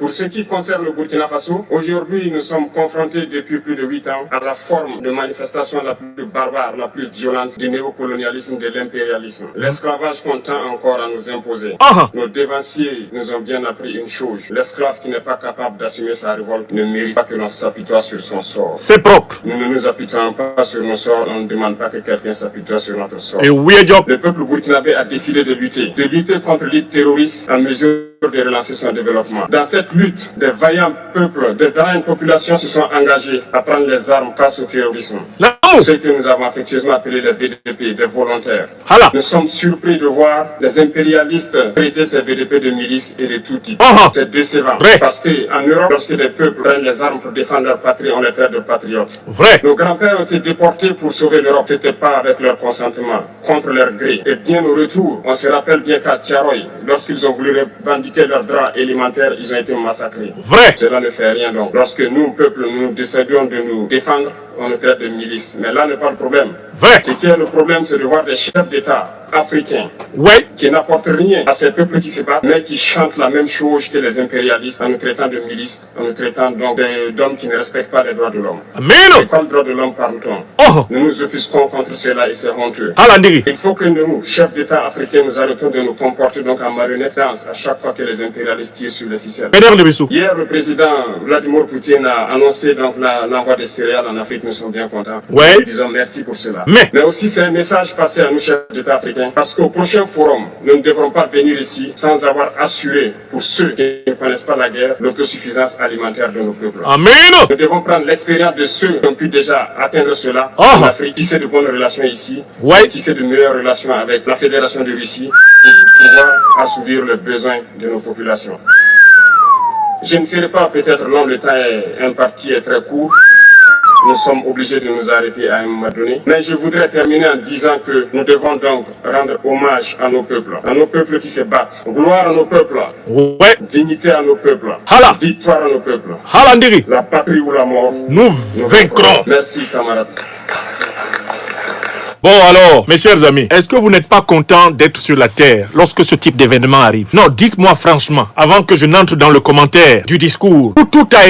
Pour ce qui concerne le Burkina Faso, aujourd'hui nous sommes confrontés depuis plus de 8 ans à la forme de manifestation la plus barbare, la plus violente du néocolonialisme, de l'impérialisme. L'esclavage qu'on tend encore à nous imposer. Nos dévanciers nous ont bien appris une chose. L'esclave qui n'est pas capable d'assumer sa révolte ne mérite pas que l'on s'apitoie sur son sort. C'est propre. Nous ne nous apitoyons pas sur nos sorts, on ne demande pas que quelqu'un s'apitoie sur notre sort. Et oui, job. Le peuple burkinabé a décidé de lutter contre l'île terroriste en mesure de relancer son développement. Dans cette lutte, des vaillants peuples, des vaillantes populations se sont engagés à prendre les armes face au terrorisme. Ce que nous avons affectueusement appelé les VDP, des volontaires. Nous sommes surpris de voir les impérialistes traiter ces VDP de milices et de tout type. C'est décevant. Parce qu'en Europe, lorsque les peuples prennent les armes pour défendre leur patrie, on les traite de patriotes. Nos grands-pères ont été déportés pour sauver l'Europe. C'était pas avec leur consentement, contre leur gré. Et bien au retour, on se rappelle bien qu'à Tiaroy, lorsqu'ils ont voulu revendiquer leurs droits élémentaires, ils ont été massacrés. Cela ne fait rien donc. Lorsque nous, peuple, nous décidons de nous défendre, on nous traite de milices. Mais là n'est pas le problème. Ce qui est le problème, c'est de voir des chefs d'État africains qui n'apportent rien à ces peuples qui se battent, mais qui chantent la même chose que les impérialistes en nous traitant de milices, en nous traitant donc d'hommes qui ne respectent pas les droits de l'homme. Et quels droits de l'homme parle-t-on? Nous nous offusquons contre cela et c'est honteux. Il faut que nous, chefs d'État africains, nous arrêtons de nous comporter donc en marionnettes à chaque fois que les impérialistes tirent sur les ficelles. Hier, le président Vladimir Poutine a annoncé donc l'envoi des céréales en Afrique. Nous sommes bien contents. Nous disons merci pour cela. Mais aussi, c'est un message passé à nous, chefs d'État africains, parce qu'au prochain forum, nous ne devrons pas venir ici sans avoir assuré, pour ceux qui ne connaissent pas la guerre, l'autosuffisance alimentaire de nos peuples. Nous devons prendre l'expérience de ceux qui ont pu déjà atteindre cela en Afrique, tisser de bonnes relations ici, tisser de meilleures relations avec la Fédération de Russie pour pouvoir assouvir les besoins de nos populations. Je ne serai pas peut-être long, le temps est imparti et très court. Nous sommes obligés de nous arrêter à un moment donné. Mais je voudrais terminer en disant que nous devons donc rendre hommage à nos peuples qui se battent. Gloire à nos peuples. Dignité à nos peuples. Victoire à nos peuples. La patrie ou la mort. Nous vaincrons. Merci, camarades. Bon alors, mes chers amis, est-ce que vous n'êtes pas contents d'être sur la terre lorsque ce type d'événement arrive? Non, dites-moi franchement, avant que je n'entre dans le commentaire du discours, où tout a